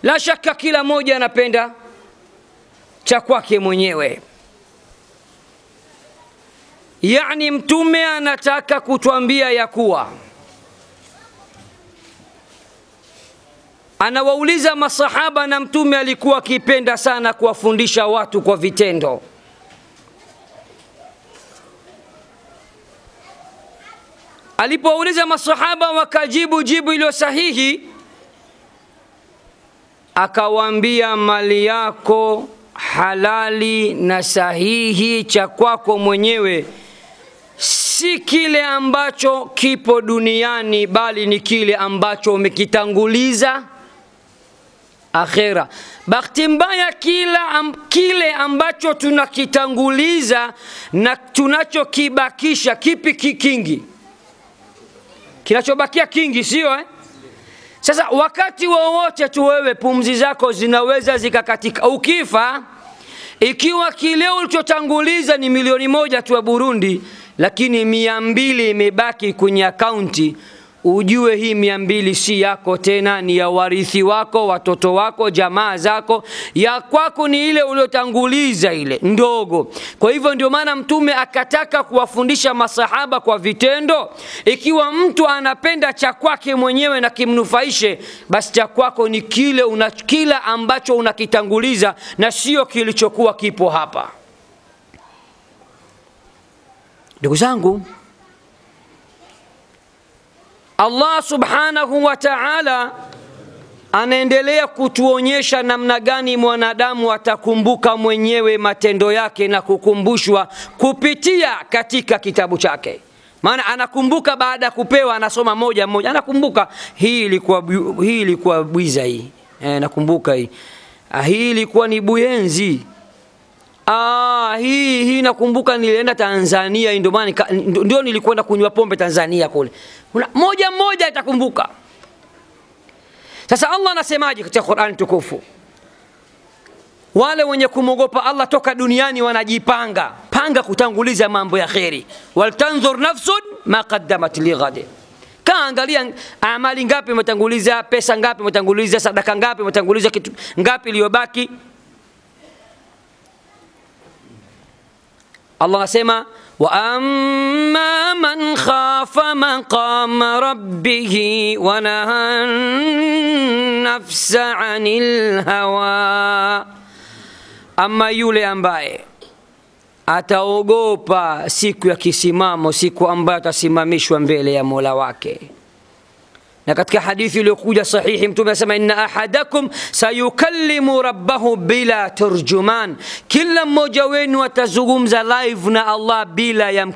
La shaka kila moja anapenda cha kwake mwenyewe. Yani mtume anataka kutuambia ya kuwa anawauliza masahaba, na mtume alikuwa akipenda sana kuwafundisha watu kwa vitendo. Alipouliza masahaba wakajibu jibu iliyo sahihi, akawaambia mali yako halali na sahihi cha kwako mwenyewe si kile ambacho kipo duniani, bali ni kile ambacho umekitanguliza akhera. Bahati mbaya kile ambacho tunakitanguliza na tunachokibakisha kipi kingi? Kinachobakia kingi, sio Sasa wakati wowote tu wewe pumzi zako zinaweza zikakatika. Ukifa, ikiwa kile ulichotanguliza ni 1,000,000 tu ya Burundi, lakini 200 imebaki kwenye akaunti, ujue hii 200 si yako tena, ni ya warithi wako, watoto wako, jamaa zako. Ya kwako ni ile uliotanguliza, ile ndogo. Kwa hivyo ndio maana mtume akataka kuwafundisha masahaba kwa vitendo. Ikiwa mtu anapenda cha kwake mwenyewe na kimnufaishe, basi cha kwako ni kila ambacho unakitanguliza na sio kilichokuwa kipo hapa. Ndugu zangu, Allah subhanahu wa ta'ala anaendelea kutuonyesha namna gani mwanadamu atakumbuka mwenyewe matendo yake na kukumbushwa kupitia katika kitabu chake. Maana anakumbuka baada ya kupewa, anasoma moja moja, anakumbuka hii ilikuwa bwiza hii. Nakumbuka hii. Hii ilikuwa ni buyenzi. Hii nakumbuka nilienda Tanzania, ndio nilikwenda kunywa pombe Tanzania kule. Moja moja atakumbuka. Sasa Allah anasemaje katika Qur'an tukufu? Wale wenye kumogopa Allah toka duniani wanajipanga kutanguliza mambo ya kheri. Waltanzur nafsun ma qaddamat lighad. Kaangalia amali ngapi umetanguliza, pesa ngapi umetanguliza, sadaka ngapi umetanguliza, kitu ngapi iliyobaki. Allah anasema wa amma man khafa maqama rabbih wa nahaa nafsa 'anil hawa, ama yule ambaye ataogopa siku ya kisimamo, siku ambayo atasimamishwa mbele ya Mola wake. Na katika hadithi iliyokuja sahihi mtume anasema inna ahadakum sayukallimu rabbahu bila turjuman, kila mmoja wenu atazungumza live na Allah bila ya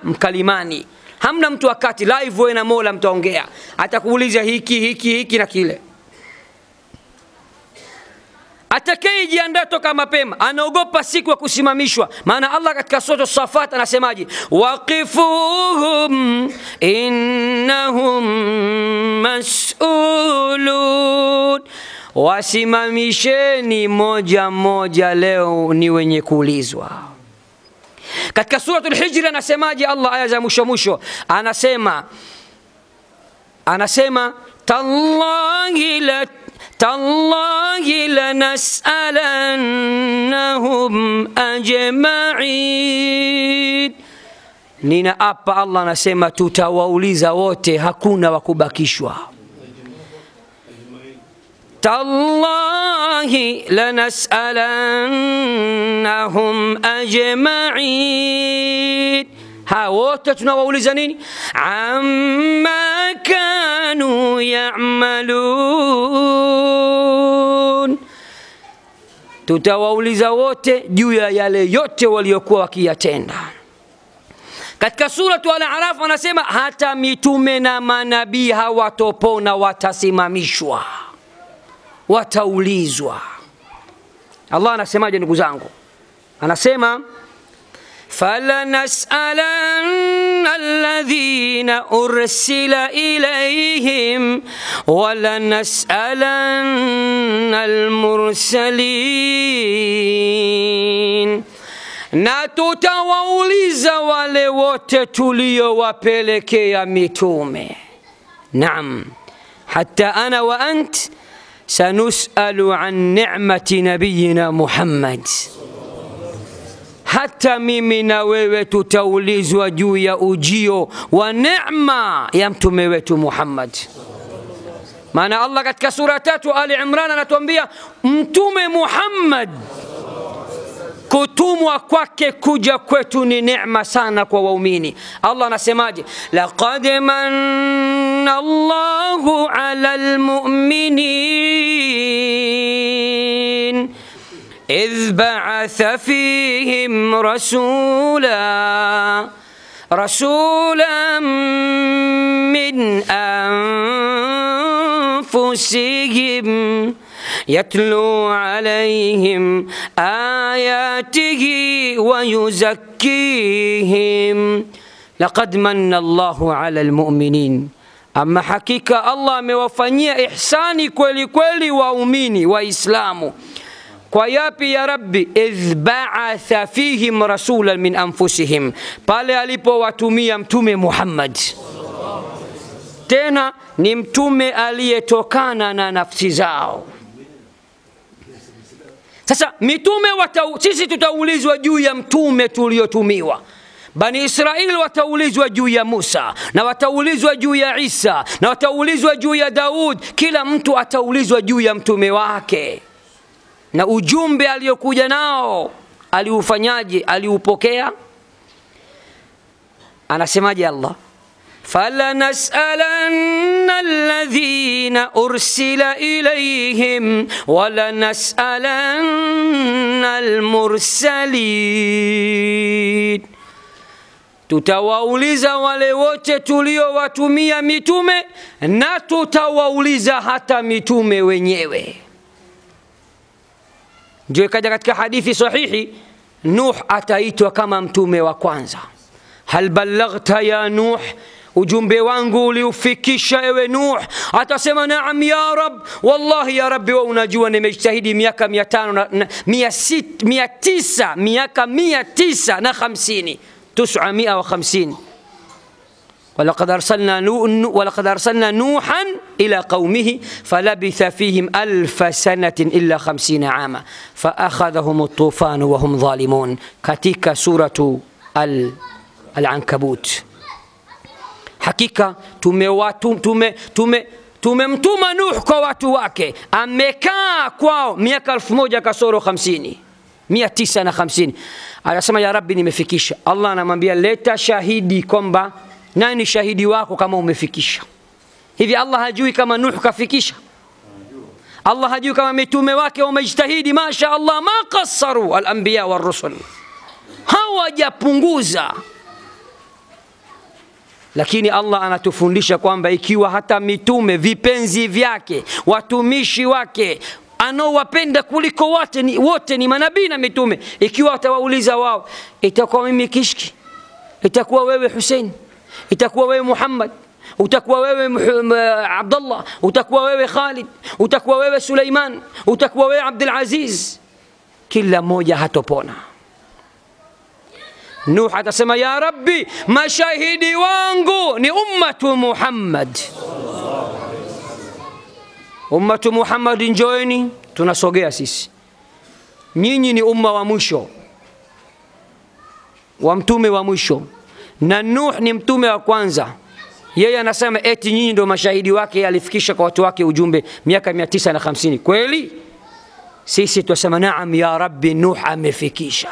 mkalimani. Hamna mtu wakati live wewe na Mola mtaongea, atakuuliza hiki na kile. Atakayejiandaa toka mapema anaogopa siku ya kusimamishwa. Maana Allah katika sura Safat anasemaje? Waqifuhum innahum mas'ulun, wasimamisheni moja moja, leo ni wenye kuulizwa. Katika sura Al-Hijr anasemaje Allah, aya za mwisho anasema tallahi lanas'alannahum ajma'in. Ninaapa, Allah anasema tutawauliza wote, hakuna wakubakishwa. Tallahi lanas'alannahum ajma'in. Wote tunawauliza nini? Amma kanu ya'malun. Tutawauliza wote juu ya yale yote waliokuwa wakiyatenda. Katika sura Al-A'raf anasema hata mitume na manabii hawatopona, watasimamishwa, wataulizwa. Allah anasemaje ndugu zangu? Anasema فَلَنَسْأَلَنَّ الَّذِينَ أُرْسِلَ إِلَيْهِمْ وَلَنَسْأَلَنَّ الْمُرْسَلِينَ. Na tutawauliza wale wote tuliowapelekea mitume. Naam, حتى أنا وأنت سنسأل عن نعمة نبينا محمد. hata mimi na wewe tutaulizwa juu ya ujio wa neema ya mtume wetu Muhammad. Maana Allah katika sura 3 Ali Imran anatuambia mtume Muhammad kutumwa kwake kuja kwetu ni neema sana kwa waumini. Allah anasemaje? Laqad manna Allahu 'alal mu'minin إذ بعث فيهم رسولا من أنفسهم يتلو عليهم آياته ويزكيهم لقد من الله على المؤمنين. أما حقيقة الله مewafanyia ihsani kweli kweli waumini waislamu. Kwa yapi ya Rabbi? Idh ba'atha fihim rasulan min anfusihim, pale alipowatumia mtume Muhammad, tena ni mtume aliyetokana na nafsi zao. Sasa mitume sisi tutaulizwa juu ya mtume tuliotumiwa. Bani Israeli wataulizwa juu ya Musa, na wataulizwa juu ya Isa, na wataulizwa juu ya Daud. Kila mtu ataulizwa juu ya mtume wake na ujumbe aliyokuja nao, aliufanyaje, aliupokea. Anasemaje Allah? فَلَنَسْأَلَنَّ الَّذِينَ أُرْسِلَ إِلَيْهِمْ وَلَنَسْأَلَنَّ الْمُرْسَلِينَ. Tutawauliza wale wote tuliowatumia mitume, na tutawauliza hata mitume wenyewe. Ndio ikaja katika hadithi sahihi, Nuh ataitwa kama mtume wa kwanza. Hal ballaghta ya Nuh, ujumbe wangu uliufikisha ewe Nuh? Atasema naam ya Rab, wallahi ya Rabbi, wa unajua nimejitahidi miaka 950 ولقد أرسلنا نوحا إلى قومه فلبث فيهم 1000 سنة إلا 50 عاما فأخذهم الطوفان وهم ظالمون. katika suratu Al-Ankabut. Hakika tumemtuma Nuh kwa watu wake, amekaa kwao miaka 1000 kasoro 950. Anasema ya Rabbi, nimefikisha. Allah anamwambia leta shahidi kwamba nani shahidi wako kama umefikisha. Hivi Allah hajui kama Nuh kafikisha? Allah hajui kama mitume wake wamejitahidi? Masha Allah, ma qassaru al-anbiya war-rusul, hawajapunguza. Lakini Allah anatufundisha kwamba ikiwa hata mitume vipenzi vyake, watumishi wake anaowapenda kuliko wote ni manabii na mitume, ikiwa atawauliza wao, itakuwa mimi Kishki, itakuwa wewe Hussein, itakuwa wewe Muhammad, utakuwa wewe Abdullah, utakuwa wewe Khalid, utakuwa wewe Suleiman, utakuwa wewe Abdul Aziz, kila mmoja hatopona. Nuh atasema ya Rabbi, mashahidi wangu ni ummatu Muhammad. Ummatu Muhammad, njoeni, tunasogea sisi. Nyinyi ni umma wa mwisho, wa mtume wa mwisho, na Nuh ni mtume wa kwanza. Yeye anasema eti nyinyi ndio mashahidi wake, alifikisha kwa watu wake ujumbe miaka 950. Kweli? Sisi tunasema naam ya Rabbi, Nuh amefikisha.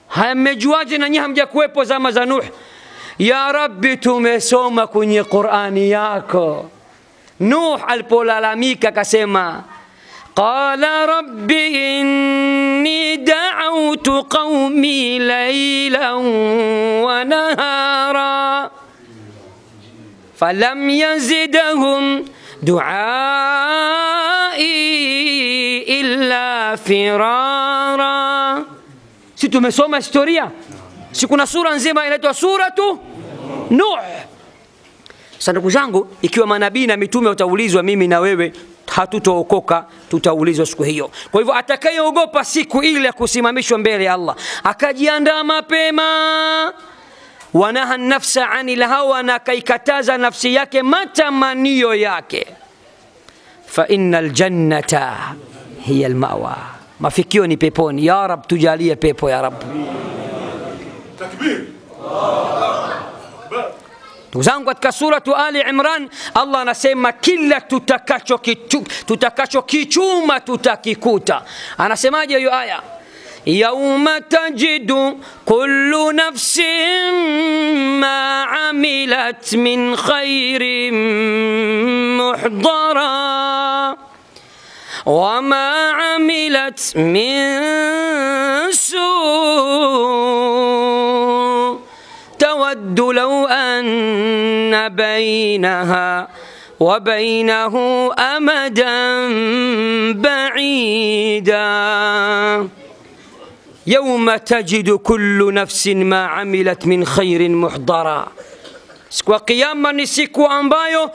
Haya, mmejuaje na nyinyi hamjakuwepo zama za Nuh? Ya Rabbi, tumesoma kwenye Qur'ani yako. Nuh alipolalamika akasema, qala rabbi inni da'awtu qaumi laylan wa nahara falam yazidhum du'ai illa firara. Si tumesoma historia? Si kuna sura nzima inaitwa suratu Nuh? Sasa ndugu zangu, ikiwa manabii na mitume wataulizwa, mimi na wewe hatutookoka, tutaulizwa siku hiyo. Kwa hivyo atakayeogopa siku ile ya kusimamishwa mbele ya Allah, akajiandaa mapema, wanaha nafsa anil hawa, na kaikataza nafsi yake matamanio yake, fa innal jannata hiya almawa, mafikio ni peponi. Ya Rab, tujalie pepo ya Rab. Takbir. Ndugu zangu, katika suratu Ali Imran Allah anasema kila tutakachokichuma tutakikuta. Anasemaje hiyo aya? Yawma tajidu kullu nafsin ma amilat min khairin muhdara wa ma amilat min su' تود لو أن بينها وبينه أمدا بعيدا يوم تجد كل نفس ما عملت من خير محضرا. siku ya kiyama ni siku ambayo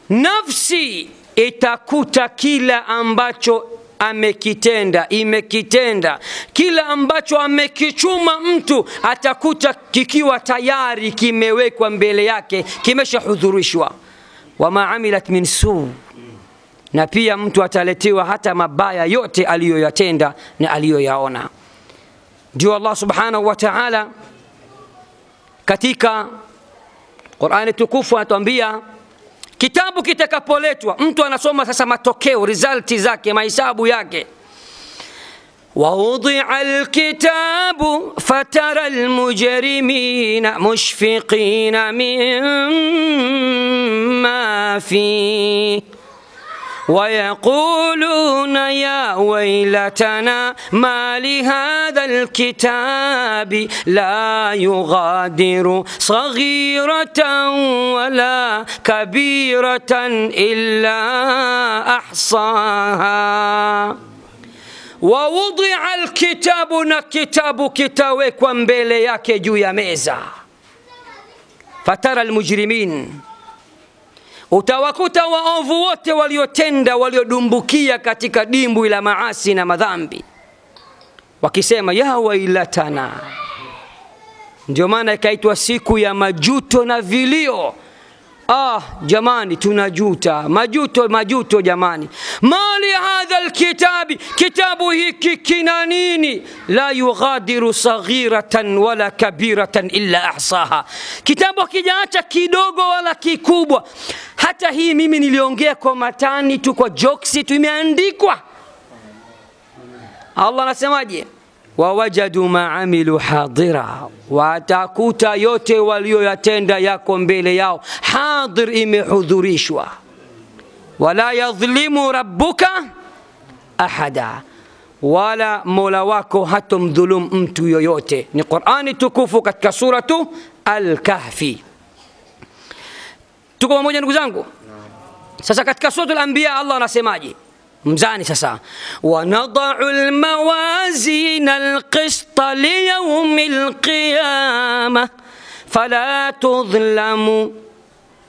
nafsi itakuta kila ambacho amekitenda, imekitenda. Kila ambacho amekichuma mtu atakuta kikiwa tayari kimewekwa mbele yake, kimeshahudhurishwa. Wama amilat min su, na pia mtu ataletewa hata mabaya yote aliyoyatenda na aliyoyaona. Ndio Allah subhanahu wa ta'ala katika Qur'ani tukufu anatuambia kitabu kitakapoletwa, mtu anasoma sasa matokeo, resulti zake, mahesabu yake. ووضع الكتاب فترى المجرمين مشفقين مما فيه ويقولون يا ويلتنا ما لهذا الكتاب لا يغادر صغيرة ولا كبيرة إلا أحصاها ووضع الكتاب نكتاب kitawekwa mbele yake juu ya meza. Fatara almujrimin, utawakuta waovu wote waliotenda, waliodumbukia katika dimbu ila maasi na madhambi, wakisema ya wailatana. Ndio maana ikaitwa siku ya majuto na vilio. Jamani, tunajuta, majuto jamani. Mali hadha alkitabi, kitabu hiki kina nini? La yughadiru saghiratan wala kabiratan illa ahsaha. Kitabu kijaacha kidogo wala kikubwa. Hata hii mimi niliongea kwa matani tu, kwa jokes tu, imeandikwa. Allah anasemaje? wawajadu maamilu hadira, watakuta yote walioyatenda yako mbele yao. Hadir, imehudhurishwa. Wala yadhlimu rabbuka ahada, wala mola wako hatomdhulum mtu yoyote. Ni Qur'ani tukufu katika suratu Al-Kahfi. Tuko pamoja ndugu zangu? Sasa katika suratul Anbiya Allah anasemaje? mzani sasa. wanadau almawazina alqista liyawmi alqiyamah fala tudhlamu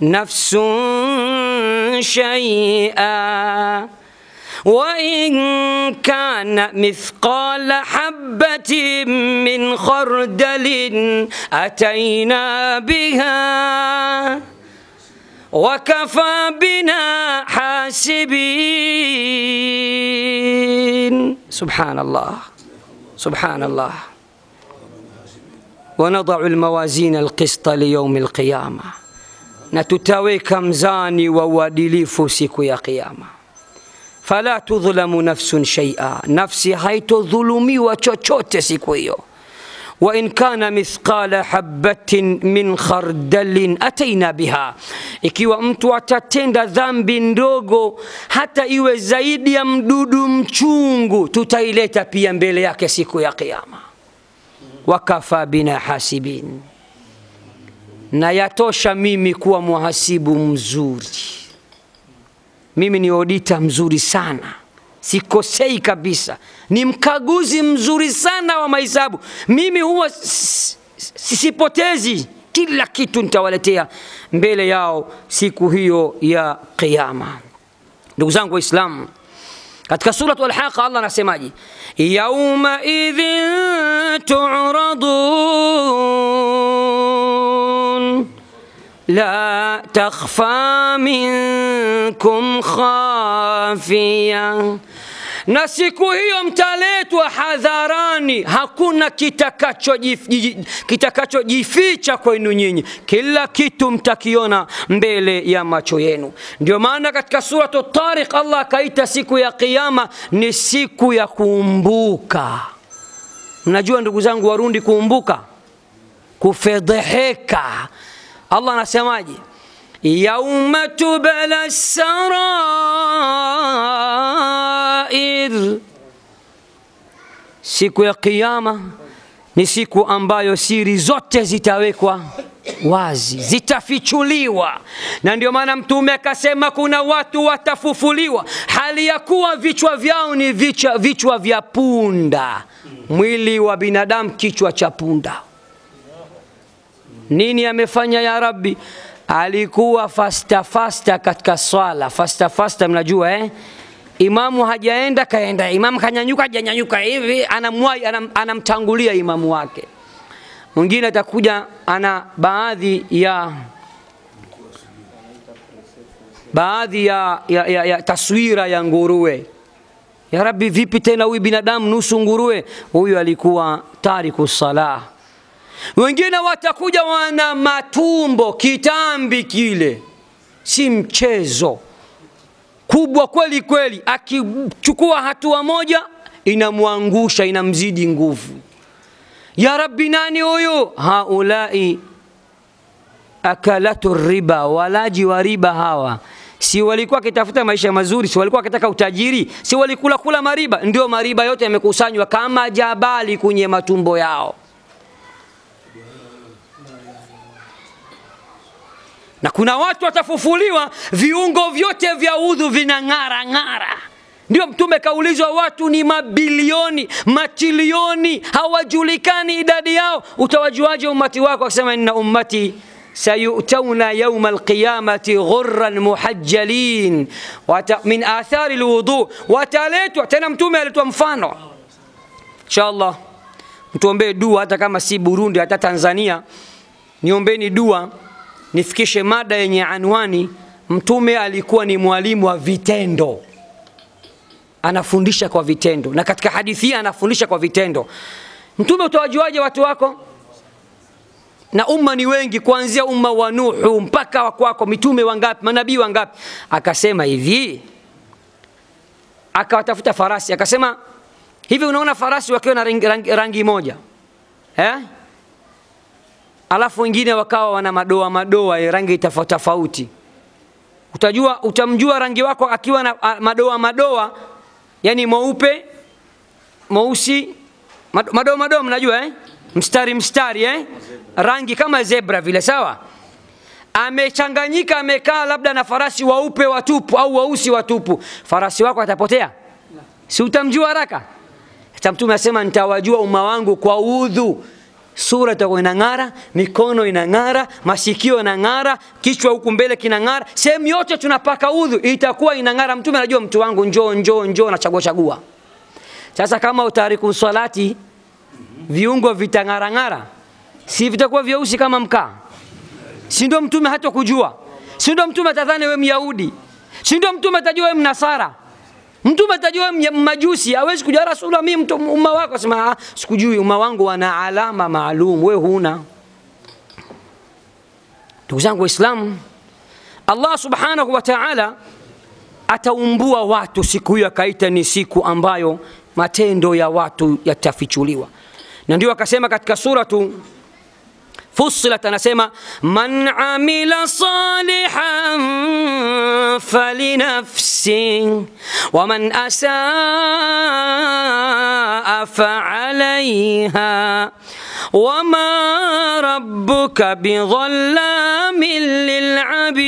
nafsun shay'a وإن كان مثقال حبة من خردل أتينا بها وكفى بنا حاسبين. سبحان الله سبحان الله. ونضع الموازين القسط ليوم القيامة، نتتويك مزاني ووادليف سيكو يا قيامة. فلا تظلم نفس شيئا، نفسي هايتو ظلمي وچوچوت سيكويو. وإن كان مثقال حبة من خردل أتينا بها، ikiwa mtu atatenda dhambi ndogo hata iwe zaidi ya mdudu mchungu, tutaileta pia mbele yake siku ya kiyama. Wakafa bina hasibin, na yatosha mimi kuwa muhasibu mzuri. Mimi ni auditor mzuri sana, sikosei kabisa, ni mkaguzi mzuri sana wa mahesabu. Mimi huwa sipotezi, kila kitu nitawaletea mbele yao siku hiyo ya kiyama. Ndugu zangu Waislamu, katika sura Al-Haqa Allah anasemaje? Yawma idhin tu'radun la takhfa minkum khafiya, na siku hiyo mtaletwa hadharani, hakuna kitakachojificha kwenu nyinyi, kila kitu mtakiona mbele ya macho yenu. Ndio maana katika suratu Tariq Allah akaita siku ya kiyama ni siku ya kuumbuka. Mnajua ndugu zangu Warundi, kuumbuka, kufedheheka. Allah anasemaje? Yauma tubla sarair, siku ya kiyama ni siku ambayo siri zote zitawekwa wazi, zitafichuliwa. Na ndio maana Mtume akasema kuna watu watafufuliwa hali ya kuwa vichwa vyao ni vichwa vya punda, mwili wa binadamu kichwa cha punda. Nini amefanya ya Rabbi? Alikuwa fasta katika swala. Fasta mnajua imamu hajaenda kaenda, imamu kanyanyuka hajanyanyuka hivi, anamtangulia imamu wake. Mwingine atakuja ana baadhi ya taswira ya nguruwe. Ya Rabbi, vipi tena huyu binadamu nusu nguruwe? Huyu alikuwa tariku salah. Wengine watakuja wana matumbo, kitambi kile si mchezo, kubwa kweli kweli, akichukua hatua moja inamwangusha, inamzidi nguvu. Ya Rabbi, nani huyu? Haulai akalatu riba, walaji wa riba hawa. Si walikuwa kitafuta maisha mazuri, si walikuwa kitaka utajiri, si walikula mariba? Ndio mariba yote yamekusanywa kama jabali kwenye matumbo yao. Na kuna watu watafufuliwa viungo vyote vya udhu vinang'ara ng'ara. Ndio Mtume kaulizwa, watu ni mabilioni, matilioni, hawajulikani idadi yao, utawajuaje umati wako? Akasema inna ummati sayutawna yawma alqiyamati ghurran muhajjalin min athari alwudu, wataletwa tena. Mtume alitoa mfano. Inshallah mtuombee dua, hata kama si Burundi, hata Tanzania niombeni dua nifikishe mada yenye anwani Mtume alikuwa ni mwalimu wa vitendo, anafundisha kwa vitendo. Na katika hadithi hii anafundisha kwa vitendo. Mtume, utawajuaje watu wako? Na umma ni wengi, kuanzia umma wa Nuhu mpaka wako. Mitume wangapi? Manabii wangapi? Akasema hivi, akawatafuta farasi, akasema hivi, unaona farasi wakiwa na rangi moja alafu wengine wakawa wana madoa rangi tofauti, utamjua rangi wako akiwa na madoa, yani mweupe, mweusi, madoa mnajua mstari rangi kama zebra vile, sawa? Amechanganyika, amekaa labda na farasi weupe watupu au weusi watupu, farasi wako atapotea? Si utamjua haraka? Mtume asema nitawajua umma wangu kwa udhu. Sura itakuwa inang'ara, mikono inang'ara, masikio inang'ara, kichwa huku mbele kinang'ara, sehemu yote tunapaka udhu itakuwa inang'ara. Mtume anajua mtu wangu njoo na chagua. Sasa kama utariku salati, viungo vitang'ara, si vitakuwa vyeusi kama mkaa? Si ndio Mtume hata kujua? Si ndio Mtume atadhani wewe Myahudi? Si ndio Mtume atajua wewe Mnasara? Mtume atajua Majusi? Hawezi kujua Rasulullah, mimi umma wako sema sikujui, umma wangu wana alama maalum, wewe huna. Ndugu zangu Waislamu, Allah subhanahu wa ta'ala ataumbua watu siku hiyo, akaita ni siku ambayo matendo ya watu yatafichuliwa. Na ndio akasema katika suratu Fussilat, anasema man amila salihan falinafsi wa man asaa fa'alayha wa ma rabbuka bidhallamin lil'abid.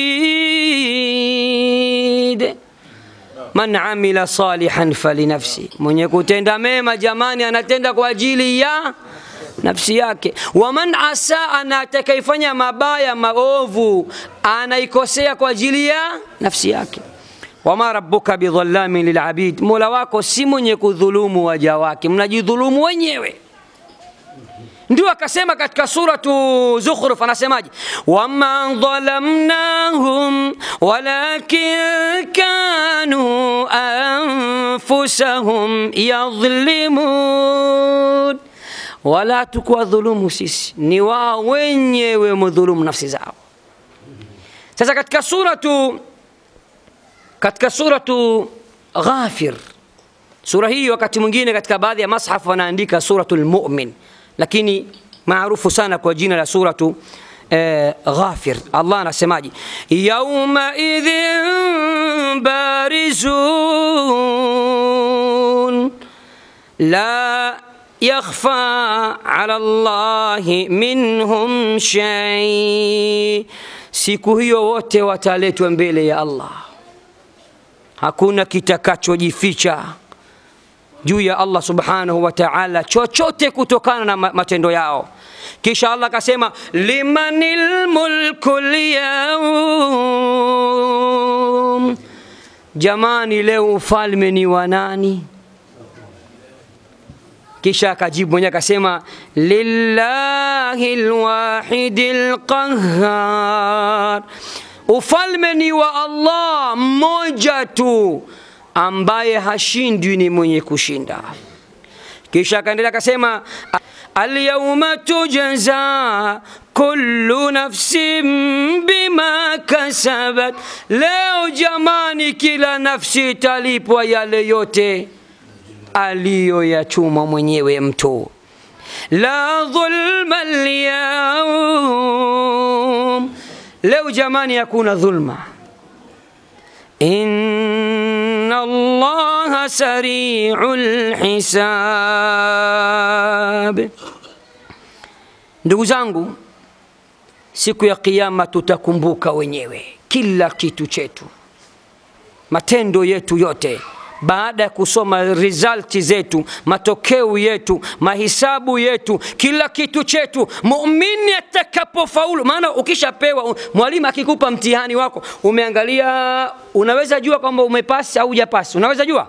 Man amila salihan falinafsi, mwenye kutenda mema jamani anatenda kwa ajili ya nafsi yake. Wa man asaa, na atakayefanya mabaya maovu anaikosea kwa ajili ya nafsi yake. Wa ma rabbuka bidhallamin lil'abid, Mola wako si mwenye kudhulumu waja wake, mnajidhulumu wenyewe. Ndio akasema katika suratu Zukhruf, anasemaje? Wama dhalamnahum walakin kanu anfusahum yadhlimun, wala tukuwadhulumu sisi, ni wao wenyewe mudhulumu nafsi zao. Sasa katika suratu Ghafir, sura hii wakati mwingine katika baadhi ya mashafu wanaandika suratul Mu'min, lakini maarufu sana kwa jina la suratu Ghafir. Allah anasemaje? Yawma idhin barizun la yakhfa ala Allahi minhum shay, siku hiyo wote wataletwa mbele ya Allah, hakuna kitakachojificha juu ya Allah subhanahu wa ta'ala, chochote kutokana na matendo yao. Kisha Allah akasema limanil mulku liyawm, jamani leo ufalme ni wa nani? Kisha akajibu mwenyewe akasema lillahil wahidil qahhar, ufalme ni wa Allah mmoja tu ambaye hashindwi, ni mwenye kushinda. Kisha akaendelea akasema al-yawma tujza kullu nafsin bima kasabat, leo jamani kila nafsi italipwa yale yote aliyoyachuma mwenyewe mtu. La dhulma al-yawm, leo jamani hakuna dhulma. Inna Allaha sari'ul hisab. Ndugu zangu, siku ya kiyama tutakumbuka wenyewe kila kitu chetu, matendo yetu yote. Baada ya kusoma result zetu, matokeo yetu, mahisabu yetu, kila kitu chetu, muumini atakapofaulu. Maana ukishapewa, mwalimu akikupa mtihani wako, umeangalia, unaweza jua kwamba umepasi au hujapasi. Unaweza jua?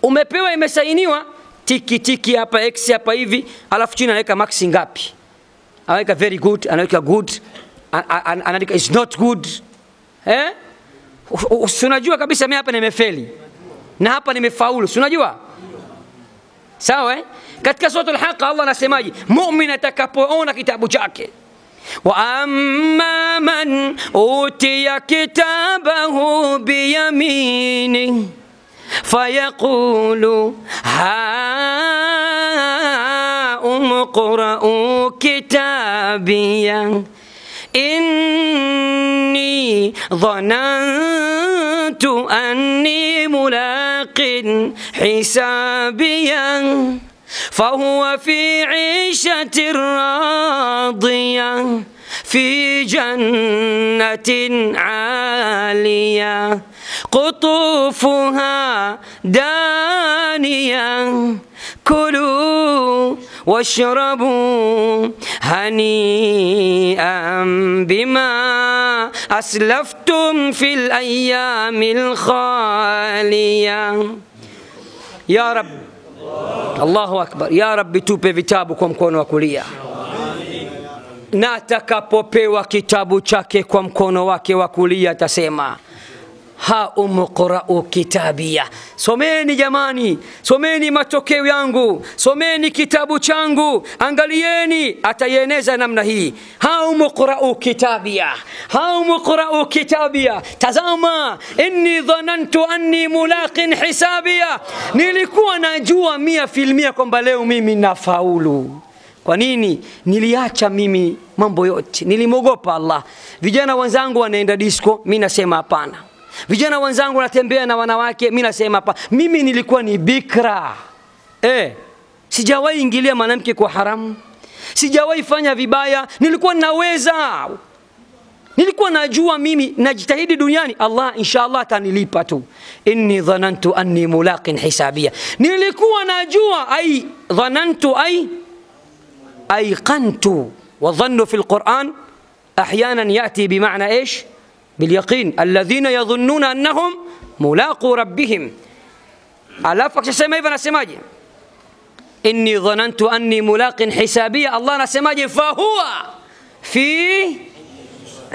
Umepewa, imesainiwa, tiki tiki hapa, x hapa hivi, alafu chini anaweka max ngapi? Anaweka very good, anaweka good, anaweka is not good. Unajua kabisa mimi hapa nimefeli na hapa nimefaulu, unajua? Sawa Katika sura al-Haqqa Allah anasemaje? Mu'min atakapoona kitabu chake, wa amma man utiya kitabahu biyamini fayaqulu ha umqra'u kitabiyan inni dhanantu anni mulaqin hisabiyan fahuwa fi 'ishatin radiyah fi jannatin 'aliyah qutufuha daniyah kulu washrabu hani'an bima aslaftum fil ayyamil khaliyah. Ya Rabb, Allahu akbar. Ya Rabbi, tupe vitabu kwa mkono wa kulia, na atakapopewa kitabu chake kwa mkono wake wa kulia atasema ha umqra'u kitabia. Someni jamani, someni matokeo yangu, someni kitabu changu, angalieni. Ataieneza namna hii, ha umqra'u kitabia, ha umqra'u kitabia. Tazama, inni dhanantu anni mulaqin hisabia, nilikuwa najua 100% kwamba leo mimi nafaulu. Kwa nini? Niliacha mimi mambo yote, nilimwogopa Allah. Vijana wenzangu wanaenda disco, mimi nasema hapana. Vijana wenzangu wanatembea na wanawake, mimi nasema hapa. Mimi nilikuwa ni bikra. Sijawahi ingilia mwanamke kwa haramu. Sijawahi fanya vibaya. Nilikuwa naweza. Nilikuwa najua mimi najitahidi duniani, Allah inshallah atanilipa tu. Inni dhanantu anni mulaqin hisabia. Nilikuwa najua, ay dhanantu ay ayqantu. Wa dhannu fi al-Quran ahyanan yati bima'na ايش؟ باليقين الذين يظنون أنهم ملاقو ربهم. alafu akisema hivyo anasemaje? inni dhanantu anni mulaqin hisabia. Allah anasemaje? Fahuwa fi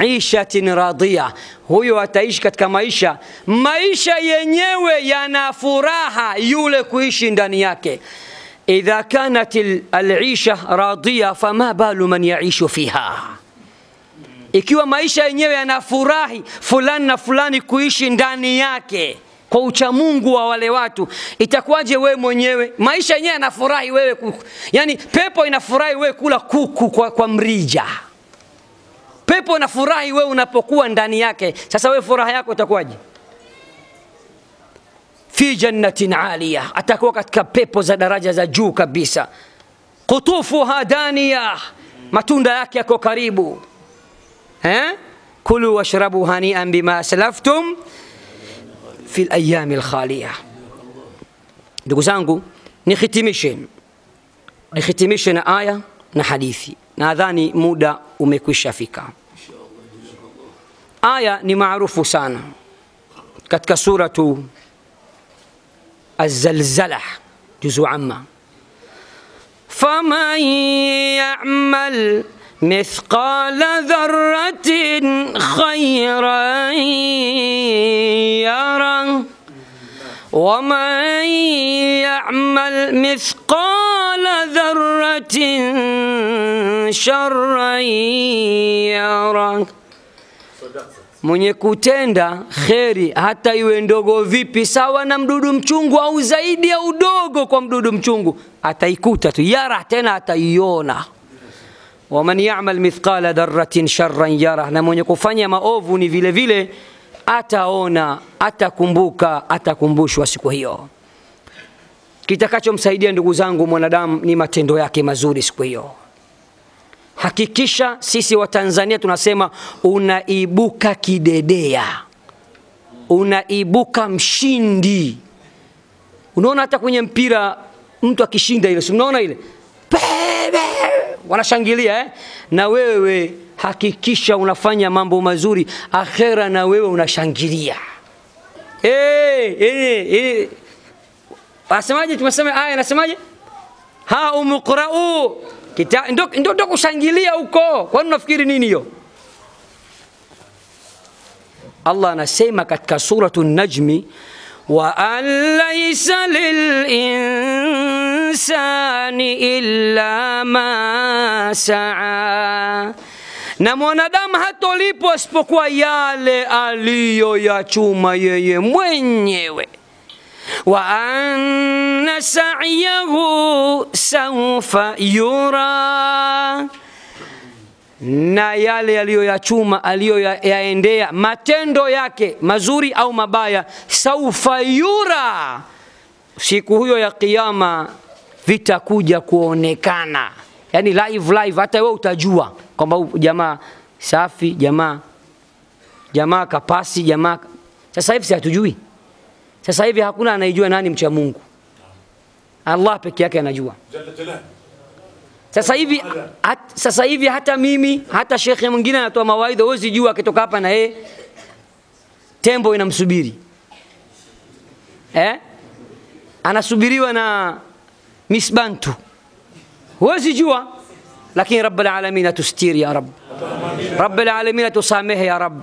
ishatin radhiya, huyo ataishi katika maisha yenyewe yana furaha yule kuishi ndani yake. Idha kanat al-isha radhiya fama balu man yaishu fiha. Ikiwa maisha yenyewe yanafurahi fulani na fulani kuishi ndani yake kwa uchamungu wa wale watu, itakuwaje wewe mwenyewe? Maisha yenyewe yanafurahi wewe yani pepo inafurahi wewe kula kuku kwa mrija. Pepo inafurahi wewe unapokuwa ndani yake. Sasa wewe furaha yako itakuwaje? Fi jannatin aliyah, atakuwa katika pepo za daraja za juu kabisa. Qutufuha daniyah, matunda yake yako karibu. Kulu washrabu hani'an bima aslaftum fi al-ayyam al-khaliyah. Ndugu zangu, nihitimishe na aya na hadithi. Nadhani muda umekwisha fika. Aya ni maarufu sana katika suratu Az-Zalzalah, juzu amma. Faman ya'mal mithqala dharratin khayran yara wa man ya'mal mithqala dharratin sharran yara. Mwenye kutenda kheri hata iwe ndogo vipi, sawa na mdudu mchungu au zaidi ya udogo kwa mdudu mchungu, ataikuta tu, yara tena ataiona. Wa man ya'mal mithqala dharratin sharran yara, na mwenye kufanya maovu ni vile vile ataona, atakumbuka, atakumbushwa siku hiyo. Kitakachomsaidia ndugu zangu mwanadamu ni matendo yake mazuri siku hiyo. Hakikisha, sisi wa Tanzania tunasema unaibuka kidedea, unaibuka mshindi. Unaona hata kwenye mpira mtu akishinda ile, unaona ile wanashangilia na wewe hakikisha unafanya mambo mazuri, akhera na wewe unashangilia. Asemaje? Tumesema aya nasemaje? Ha umqra'u, ndio kushangilia huko. Kwani unafikiri nini hiyo? Allah anasema katika suratu An-Najmi, wa an laysa lil insani illa ma sa'a, na mwanadamu hatolipwa isipokuwa yale aliyoyachuma yeye mwenyewe. Wa anna sa'yahu sawfa yura, na yale aliyoyachuma, aliyoyaendea, matendo yake mazuri au mabaya, sawfa yura, siku hiyo ya kiyama vitakuja kuonekana. Yani live, hata wewe utajua kwamba jamaa safi, jamaa kapasi, jamaa. Sasa hivi hatujui. Sasa hivi hakuna anayejua nani mcha Mungu. Allah peke yake anajua. Sasa hivi hata mimi, hata shekhe mwingine anatoa mawaidha, huwezi jua akitoka hapa na yeye tembo inamsubiri. Anasubiriwa na Miss Bantu. Huwezi jua, lakini Rabbul Alamin atustiri ya Rabb. Rabbul Alamin atusamehe ya Rabb.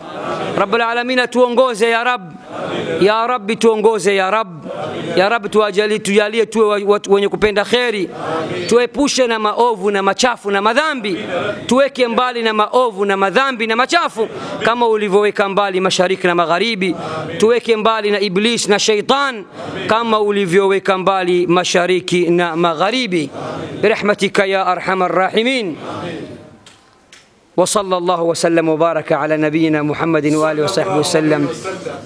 Rabbul Alamin atuongoze ya Rabb. Ya Rabbi tuongoze ya Rabb. Ya Rabb tujalie tuwe watu wenye kupenda kheri. Tuepushe na maovu na machafu na madhambi. Tuweke mbali na maovu na madhambi na machafu kama ulivyoweka mbali mashariki na magharibi. Tuweke mbali na iblis na shaitan kama ulivyoweka mbali mashariki na magharibi. Birahmatika ya arhamar rahimin. وصلى الله وسلم وبارك على نبينا محمد وآله وصحبه وسلم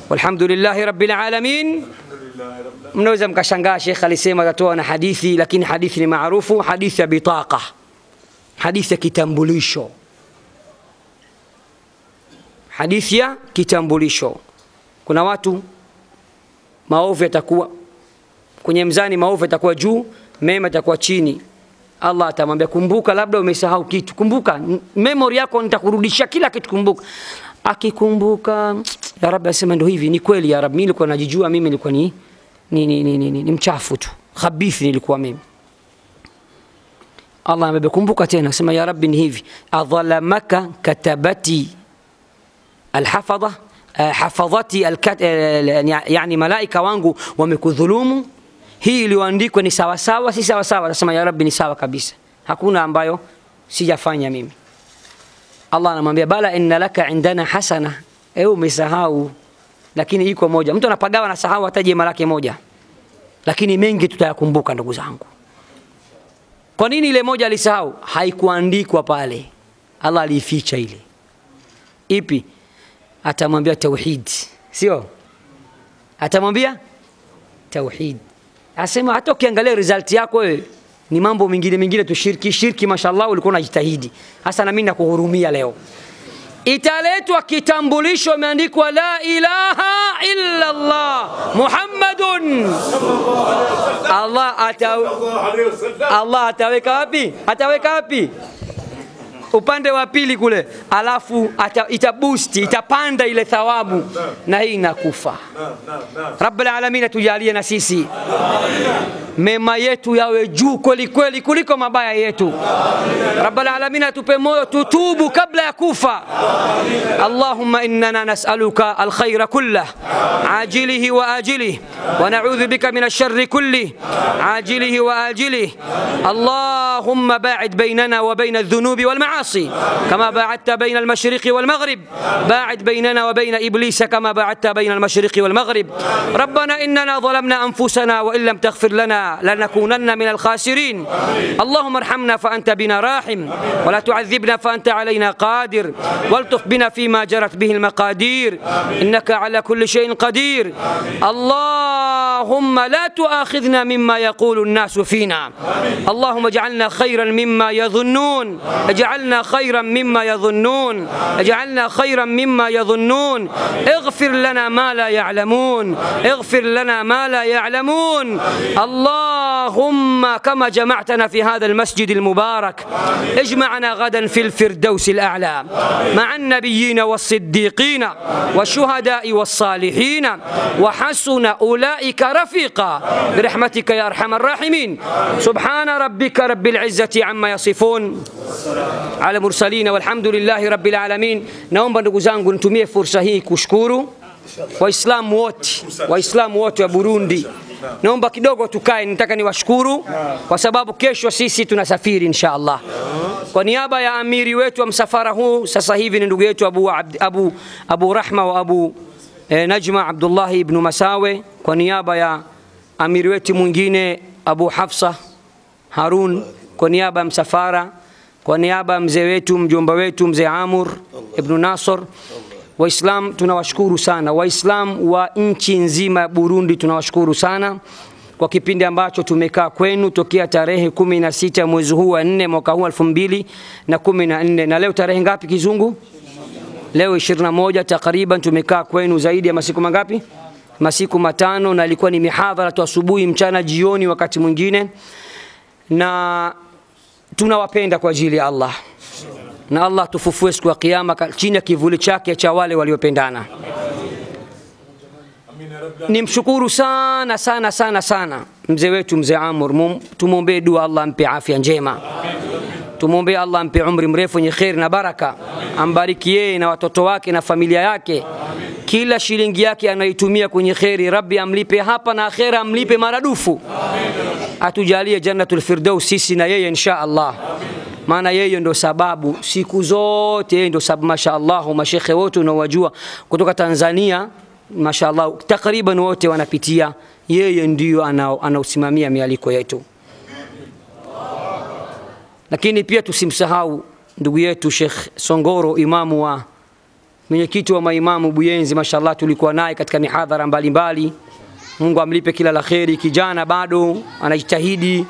والحمد لله رب العالمين. Mnaweza mkashangaa Sheikh alisema atatoa na hadithi, lakini hadithi ni maarufu, hadithi ya bitaqa, hadithi ya kitambulisho. Hadithi ya kitambulisho. Kuna watu maovu yatakuwa kwenye mzani, maovu yatakuwa juu, mema yatakuwa chini. Allah atamwambia kumbuka, labda umesahau kitu, kumbuka, memory yako nitakurudishia kila kitu, kumbuka. Akikumbuka, ya Rabbi asema ndio hivi, ni kweli ya Rabbi, mimi nilikuwa najijua, mimi nilikuwa ni mchafu tu, khabithi nilikuwa mimi. Allah amekumbuka tena, sema ya Rabbi ni hivi, adhalamaka katabati alhafadha hafadhati yani malaika wangu wamekudhulumu, hii iliyoandikwa ni sawa sawa si sawa sawa? Nasema ya Rabbi ni sawa kabisa, hakuna ambayo sijafanya mimi. Allah anamwambia bala inna laka indana hasana, umesahau lakini iko moja. Mtu anapagawa na sahau hata jema lake moja, lakini mengi tutayakumbuka ndugu zangu. Kwa nini ile moja alisahau? Haikuandikwa pale, Allah alificha ile. Ipi? Atamwambia tauhid, sio? Atamwambia tauhid. Asema hata ukiangalia result yako wewe ni mambo mengine tu, shirki mashallah ulikuwa unajitahidi. Hasa na mimi nakuhurumia leo. Italetwa kitambulisho imeandikwa la ilaha illa Allah Muhammadun. Allah ataweka wapi? Ataweka wapi? Upande wa pili kule, alafu itaboost, itapanda ile thawabu, na hii inakufa. Rabbul alamin tujalie na sisi mema yetu yawe juu kweli kweli kuliko mabaya yetu. Rabbul alamin atupe moyo tutubu kabla ya kufa. Allahumma innana nas'aluka alkhayra kullah ajilihi wa ajilihi wa na'udhu bika min ash-sharri kulli ajilihi wa ajilihi. Allahumma ba'id bainana wa bain adh-dhunubi wal ma'asi kama ba'adta bain al-mashriq wal maghrib. Ba'id bainana wa bain iblisa kama ba'adta bain al-mashriq wal maghrib. Rabbana innana zalamna anfusana wa illam taghfir lana لنكونن من الخاسرين. اللهم ارحمنا فأنت بنا راحم ولا تعذبنا فأنت علينا قادر والطف بنا فيما جرت به المقادير إنك على كل شيء قدير. اللهم لا تؤاخذنا مما يقول الناس فينا. اللهم اجعلنا خيرا مما يظنون، اجعلنا خيرا مما يظنون، اجعلنا خيرا مما يظنون. اغفر لنا ما لا يعلمون، اغفر لنا ما لا يعلمون. اللهم كما جمعتنا في هذا المسجد المبارك اجمعنا غدا في الفردوس الأعلى مع النبيين والصديقين والشهداء والصالحين وحسن أولئك رفيقا برحمتك يا أرحم الراحمين. سبحان ربك رب العزة عما يصفون على المرسلين والحمد لله رب العالمين. Naomba ndugu zangu nitumie fursa hii kushukuru Waislamu wote wa Burundi. Naomba kidogo tukae, nitaka niwashukuru kwa sababu kesho sisi tunasafiri insha Allah. Kwa niaba ya amiri wetu wa msafara huu sasa hivi ni ndugu yetu Abu Rahma wa Abu Najma Abdullah ibn Masawe, kwa niaba ya amiri wetu mwingine Abu Hafsa Harun, kwa niaba ya msafara, kwa niaba ya mzee wetu mjomba wetu mzee Amur ibn Nasr. Waislam tunawashukuru sana, Waislam wa nchi nzima Burundi tunawashukuru sana kwa kipindi ambacho tumekaa kwenu tokea tarehe 16 mwezi huu wa 4 mwaka huu 2014, na leo tarehe ngapi kizungu? Leo 21 takriban. Tumekaa kwenu zaidi ya masiku mangapi? Masiku 5, na ilikuwa ni mihadhara tu asubuhi, mchana, jioni, wakati mwingine, na tunawapenda kwa ajili ya Allah, na Allah tufufue siku ya kiyama chini ya kivuli chake cha wale waliopendana. Nimshukuru sana sana sana sana mzee wetu mzee Amur, tumuombe dua Allah ampe afya njema, tumuombe Allah ampe umri mrefu wenye khair na baraka, ambariki yeye na watoto wake na familia yake. Kila shilingi yake anaitumia kwenye khairi, Rabbi amlipe hapa na akhera amlipe maradufu. Atujalie jannatul firdaus sisi na yeye insha Allah, maana yeye ndo sababu siku zote, yeye ndo sababu. Mashaallah, mashekhe wote unawajua kutoka Tanzania, mashaallah takriban wote wanapitia, yeye ndio anausimamia mialiko yetu. Lakini pia tusimsahau ndugu yetu Sheikh Songoro, imamu wa mwenyekiti wa maimamu Buyenzi, mashaallah tulikuwa naye katika mihadhara mbalimbali. Mungu amlipe kila la kheri, kijana bado anajitahidi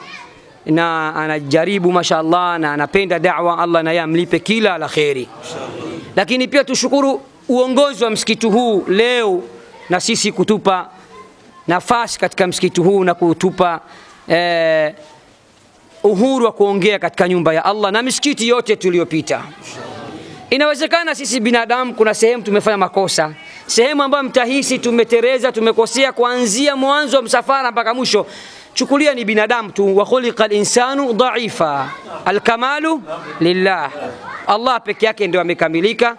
na anajaribu mashaallah na anapenda da'wa. Allah na yeye amlipe kila la kheri. Lakini pia tushukuru uongozi wa msikiti huu leo na sisi kutupa nafasi katika msikiti huu na kutupa uhuru wa kuongea katika nyumba ya Allah na misikiti yote tuliyopita. Inawezekana sisi binadamu kuna sehemu tumefanya makosa, sehemu ambayo mtahisi tumetereza, tumekosea kuanzia mwanzo wa msafara mpaka mwisho. chukulia ni binadamu tu, wa khuliqal insanu dhaifa, alkamalu lillah, Allah peke yake ndio amekamilika.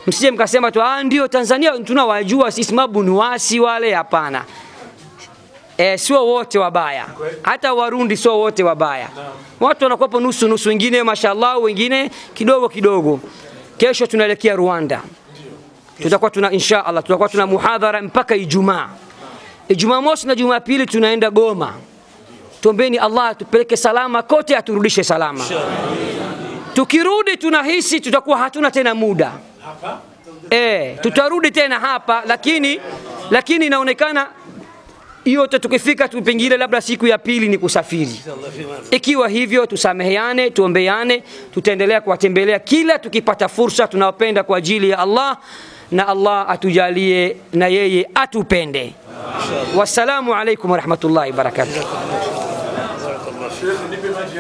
Msije mkasema tu ndio Tanzania tunawajua sisi mabunuasi wale, hapana. Sio wote wabaya, hata Warundi sio wote wabaya. Watu wanakuwa nusu nusu, wengine mashallah, wengine kidogo kidogo. Kesho tunaelekea Rwanda, tutakuwa insha Allah tutakuwa tuna muhadhara mpaka Ijumaa. Ijumaa mosi na Jumapili tunaenda Goma. Tuombeni Allah atupeleke salama kote, aturudishe salama. Tukirudi tunahisi tutakuwa hatuna tena muda. Tutarudi tena hapa, lakini inaonekana hiyo tukifika tu pengine labda siku ya pili ni kusafiri. Ikiwa hivyo tusameheane, tuombeane, tutaendelea kuwatembelea kila tukipata fursa. Tunawapenda kwa ajili ya Allah, na Allah atujalie na yeye atupende. Wassalamu alaikum warahmatullahi wabarakatuh.